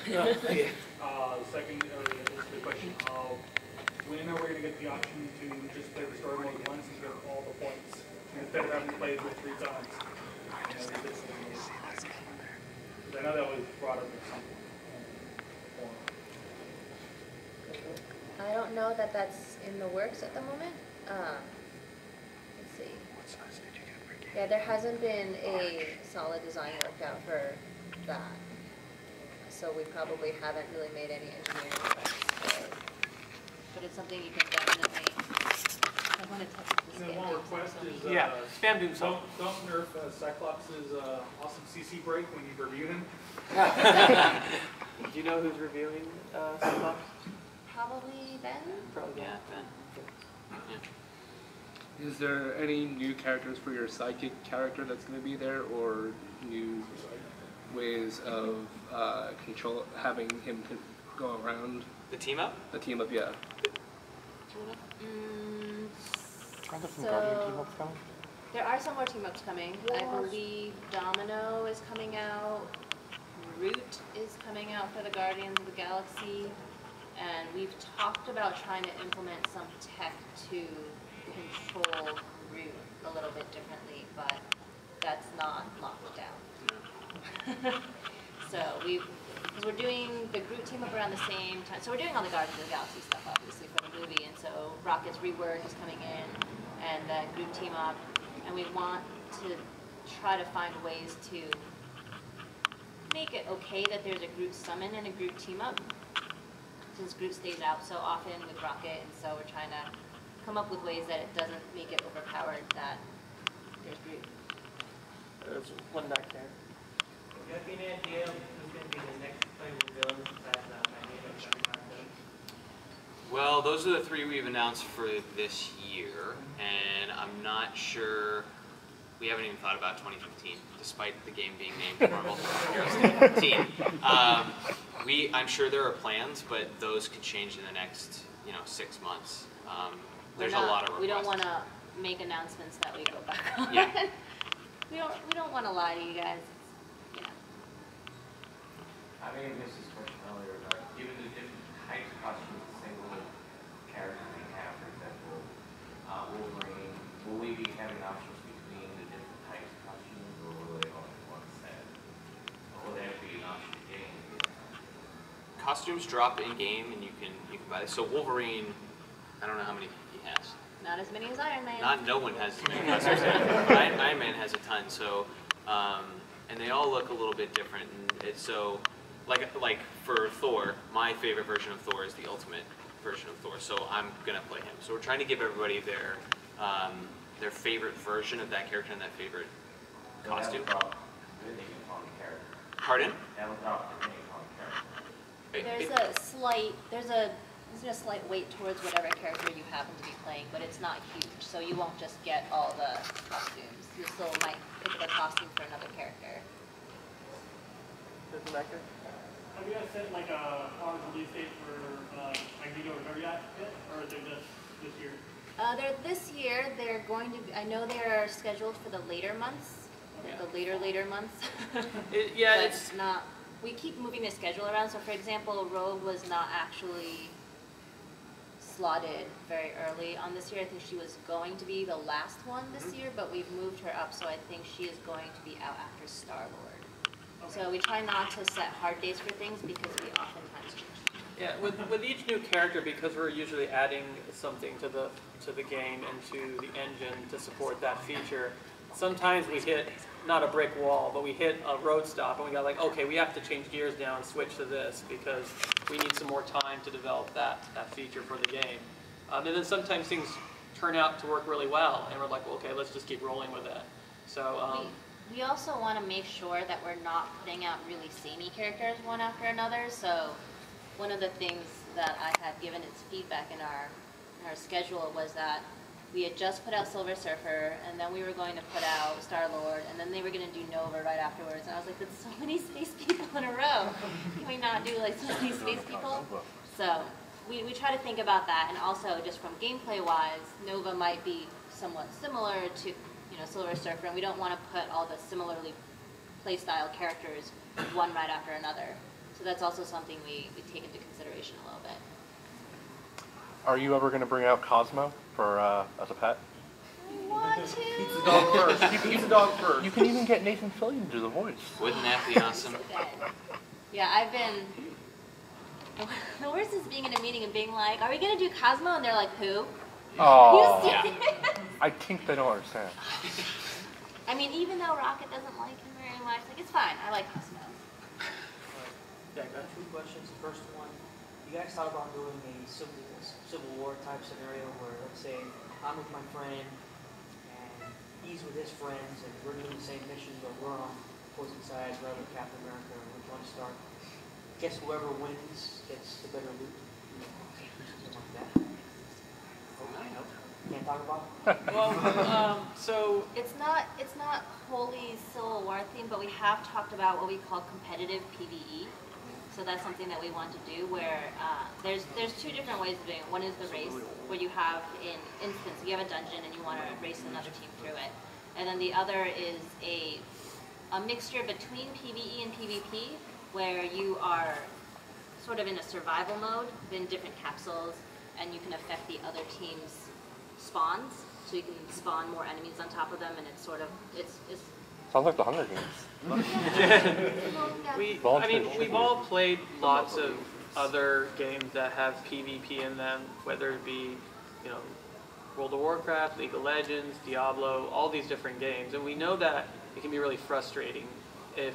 Second, is the question of when are we going to get the option to just play the story mode once and get all the points instead of having to play it 3 times? I know that was brought up at some point. I don't know that that's in the works at the moment. Let's see. Yeah, there hasn't been a solid design worked out for that. So we probably haven't really made any engineering efforts for it. But it's something you can definitely. I want to touch this. And one request is spam doom song. Don't nerf Cyclops' awesome CC break when you review him. Do you know who's reviewing Cyclops? Probably Ben. Probably Ben. Yeah. Is there any new characters for your sidekick character that's going to be there, or new ways of having him go around? The team up? The team up, yeah. So there are some more team ups coming. I believe Domino is coming out. Root is coming out for the Guardians of the Galaxy. And we've talked about trying to implement some tech to control Root a little bit differently, but that's not locked down. So because we're doing the Groot team up around the same time. So we're doing all the Guardians of the Galaxy stuff, obviously, for the movie. And so Rocket's rework is coming in, and the Groot team up. And we want to try to find ways to make it okay that there's a Groot summon and a Groot team up, since Groot stays out so often with Rocket. And so we're trying to come up with ways that it doesn't make it overpowered that there's Groot. There's one back there. Do you have any idea who's going to be the next playable villain besides Magneto? Well, those are the 3 we've announced for this year, and I'm not sure. We haven't even thought about 2015, despite the game being named Marvel Heroes 2015. I'm sure there are plans, but those could change in the next, 6 months. There's a lot of requests. We don't want to make announcements that we go back on. Yeah. we don't want to lie to you guys. I may have missed this question earlier, but given the different types of costumes the single characters we have, for example, Wolverine, will we be having options between the different types of costumes, or will they all be one set? Or will there be an option to game? Costumes drop in game, and you can buy this. So Wolverine, I don't know how many he has. Not as many as Iron Man. No one has as many costumes. Iron Man has a ton. So, and they all look a little bit different. And it's so. Like for Thor, my favorite version of Thor is the ultimate version of Thor, so I'm gonna play him. So we're trying to give everybody their favorite version of that character and that favorite costume. Pardon? There's a slight weight towards whatever character you happen to be playing, but it's not huge, so you won't just get all the costumes. You still might pick up a costume for another character. There's one back there. Have you guys set like a hard release date for Magneto or yet, or is it just this year? This year they're going to be, I know they're scheduled for the later months, the later months. It's not. We keep moving the schedule around. So for example, Rogue was not actually slotted very early on this year. I think she was going to be the last one this year, but we've moved her up, so I think she is going to be out after Star-Lord. So we try not to set hard dates for things because we oftentimes change. Yeah, with each new character, because we're usually adding something to the game and to the engine to support that feature, sometimes we hit not a brick wall, but we hit a road stop and we got like, okay, we have to change gears now and switch to this because we need some more time to develop that feature for the game. And then sometimes things turn out to work really well and we're like, well, okay, let's just keep rolling with it. So. We also want to make sure that we're not putting out really samey characters one after another. So one of the things that I had given its feedback in our schedule was that we had just put out Silver Surfer, and then we were going to put out Star-Lord, and then they were going to do Nova right afterwards. And I was like, that's so many space people in a row. Can we not do like so many space people? So we try to think about that, and also just from gameplay-wise, Nova might be somewhat similar to Silver Surfer, and we don't want to put all the similarly playstyle characters one right after another. So So that's also something we take into consideration a little bit. Are you ever going to bring out Cosmo for as a pet? I want to. Keep the dog first. Keep the dog first. You can even get Nathan Fillion to do the voice. Wouldn't that be awesome? So good. Yeah, I've been. The worst is being in a meeting and being like, "Are we gonna do Cosmo?" And they're like, "Who?" Oh, You yeah. serious? I think they don't understand. I mean, even though Rocket doesn't like him very much, like it's fine. I like Cosmo. Yeah, I got 2 questions. The first one, you guys thought about doing a civil war type scenario where, let's say, I'm with my friend and he's with his friends and we're doing the same mission, but we're on opposing sides rather than Captain America and we're trying to start. Guess whoever wins gets the better loot. Something like that. Can't talk about it? Well, so It's not wholly Civil War themed, but we have talked about what we call competitive PvE. So that's something that we want to do where there's 2 different ways of doing it. One is the race, where you have in instance, you have a dungeon and you want to race another team through it. And then the other is a mixture between PvE and PvP, where you are sort of in a survival mode in different capsules, and you can affect the other team's spawns. So you can spawn more enemies on top of them, and it's sort of, it's Sounds like the Hunger Games. we've all played lots of other games that have PvP in them, whether it be, World of Warcraft, League of Legends, Diablo, all these different games, and we know that it can be really frustrating if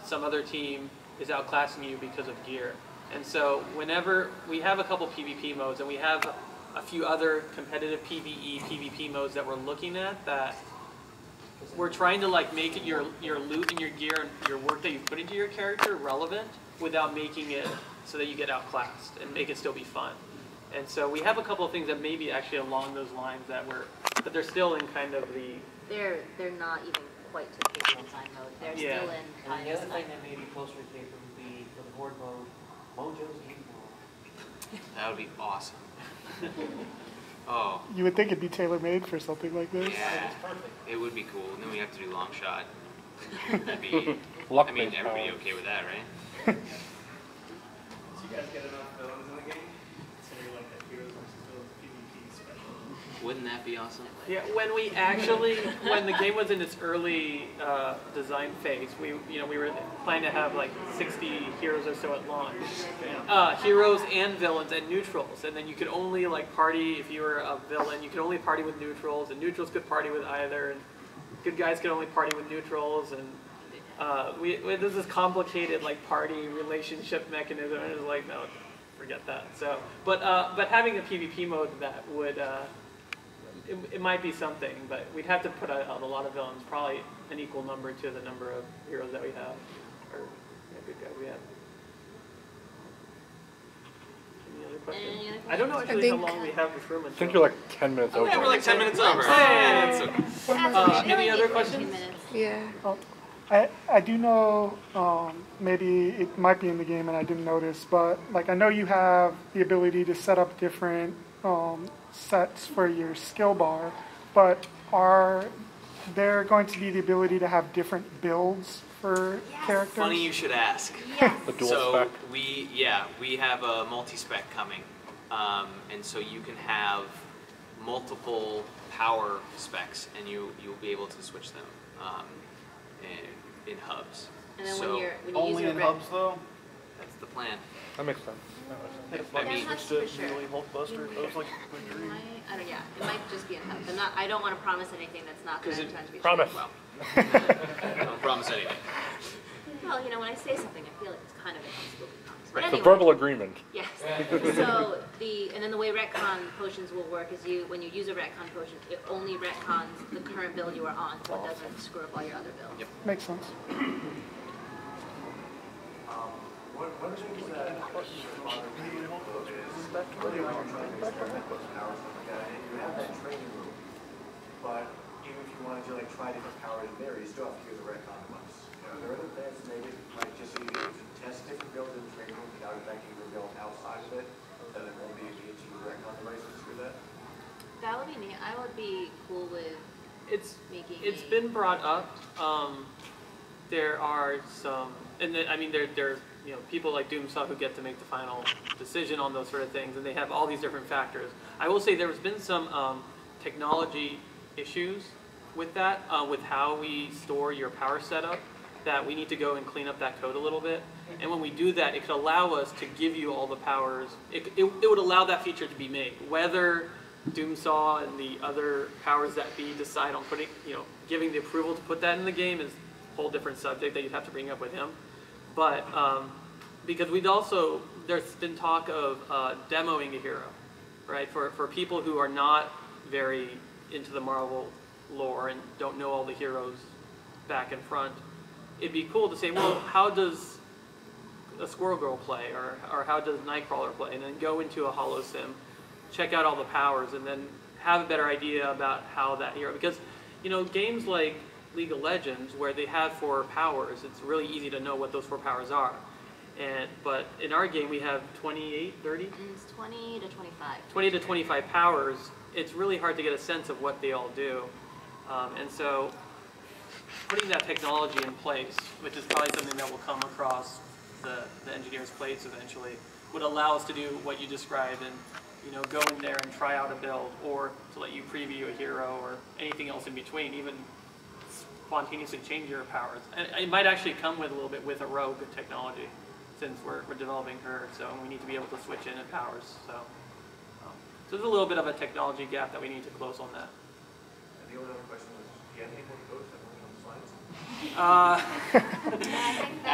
some other team is outclassing you because of gear. And so whenever we have a couple PvP modes, and we have a few other competitive PvE, PvP modes that we're looking at, that we're trying to make it your loot and your gear and your work that you put into your character relevant without making it so that you get outclassed, and make it still be fun. And so we have a couple of things that may be actually along those lines but they're still in kind of the... they're not even quite to paper design mode. They're Yeah. still in And kind the of other design. thing that may be closer to paper would be for the horde mode, Mojo's Game Mode. That would be awesome. Oh, You would think it'd be tailor-made for something like this. yeah. It's perfect. It would be cool. And then we have to do long shot. That'd be, Luck I mean, based everybody power. okay with that, right? So you guys get enough villains in the game? Consider like that heroes versus villains PvP special. Wouldn't that be awesome? Yeah, when the game was in its early design phase, we were planning to have 60 heroes or so at launch. Heroes and villains and neutrals, and then you could only party if you were a villain. You could only party with neutrals, and neutrals could party with either, and good guys could only party with neutrals, and there's this complicated party relationship mechanism, and it was no, forget that. So, but having a PvP mode that would it might be something, but we'd have to put out a lot of villains, probably an equal number to the number of heroes that we have, or good guys we have. Any other questions? Any other I don't know actually how think- long we have this room until. I think you're 10 minutes over. Yeah, we're 10 minutes over. Hey! That's okay. That's okay. Any Only other 15 questions? minutes. Yeah. I do know, maybe it might be in the game and I didn't notice, but I know you have the ability to set up different sets for your skill bar, but are there going to be the ability to have different builds for characters? Funny you should ask. Yes. The dual So spec. we have a multi-spec coming, and so you can have multiple power specs, and you'll be able to switch them in hubs. And then so when you use Only your in red, hubs though? that's the plan. That makes sense. I mean, Yeah, not super sure. Hulkbuster? That was like It might, it might just be in hubs. I don't want to promise anything that's not going to turn to be Promise. well, don't promise anything. true. Well, when I say something, I feel like it's kind of an unspoken promise. But It's a anyway, verbal agreement. yes. So and then the way retcon potions will work is when you use a retcon potion, it only retcons the current build you are on, so it doesn't screw up all your other builds. Yep. Makes sense. One of the things that you have that training room, but even if you wanted to try different powers in there, you still have to use the retcon device. Are there other plans to make it just so you get to test different builds in the training room without affecting your build outside of it, then it won't be a need to use retcon devices through that? That would be neat. I would be cool with It's making been brought up. There are some, and there you know, people like Doomsaw who get to make the final decision on those sort of things, and they have all these different factors. I will say there's been some technology issues with that, with how we store your power setup, that we need to go and clean up that code a little bit. And when we do that, it could allow us to give you all the powers. It would allow that feature to be made. Whether Doomsaw and the other powers that be decide on putting, you know, giving the approval to put that in the game is a whole different subject that you'd have to bring up with him. But because there's been talk of demoing a hero, right? For people who are not very into the Marvel lore and don't know all the heroes back and front, it'd be cool to say, well, how does a Squirrel Girl play, or how does Nightcrawler play, and then go into a holo sim, check out all the powers, and then have a better idea about how that hero, because, you know, games like League of Legends, where they have 4 powers, it's really easy to know what those 4 powers are. But in our game, we have 28, 30? It's 20 to 25. 20 to 25 powers. It's really hard to get a sense of what they all do. And so putting that technology in place, which is probably something that will come across the engineers' plates eventually, would allow us to do what you described, and, you know, go in there and try out a build, or to let you preview a hero or anything else in between, even spontaneously change your powers. And it might actually come with a little bit with a rogue technology, since we're developing her, so we need to be able to switch in powers. So there's a little bit of a technology gap that we need to close on that. And the only other question was, do you have any more codes that weren't on the slides?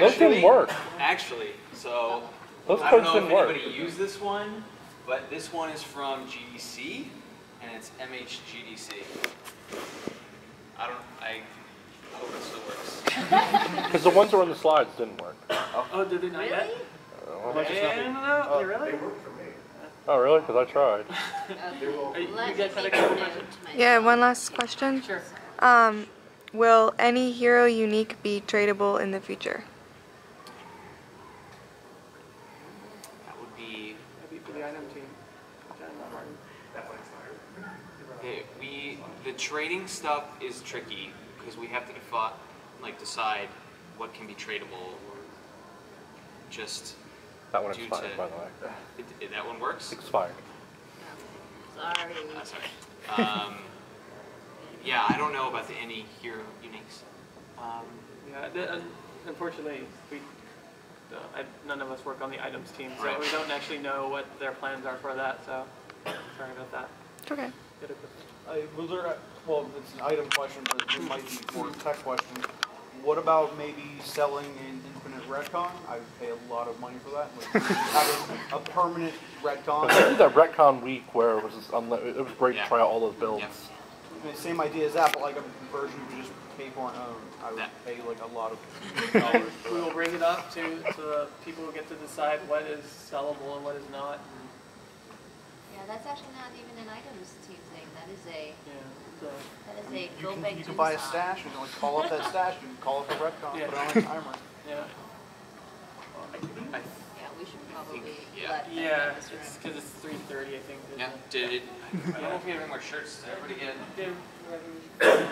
Those didn't work. Actually, so Those I don't codes know if didn't work. anybody used this one, but this one is from GDC, and it's MHGDC. I hope it still works. Because the ones that were on the slides didn't work. Oh, did they not yet? Oh, No, really? They worked for me. oh really? Because I tried. You guys had a couple questions? Yeah, one last question. Sure. Will any hero unique be tradable in the future? That would be. That'd be for the item team. That one expired. Okay, the trading stuff is tricky because we have to decide what can be tradable. Just That one due expired, to- by the way. that one works. Expired. Sorry. Sorry. Yeah, I don't know about any hero uniques. Unfortunately, none of us work on the items team, so we don't actually know what their plans are for that. So sorry about that. Okay. Well, it's an item question, but it might be more a tech question. What about maybe selling an infinite retcon? I would pay a lot of money for that. Like, having a permanent retcon. I did that retcon week where it was just it was great to try out all those builds. Yeah. I mean, same idea as that, but like a conversion you just pay for on own. I would pay like a lot of dollars for We that. will bring it up to the people who get to decide what is sellable and what is not. Yeah, that's actually not even an items team thing. That is a You go can, big you can buy a Doomsaw. stash and like call up that stash and call up a retcon, put it on a timer. Yeah. Yeah, we should probably yeah. let them Yeah, have this room. it's because it's 3:30, I think. Yeah. I don't know if we have any more shirts. Did everybody get? Yeah.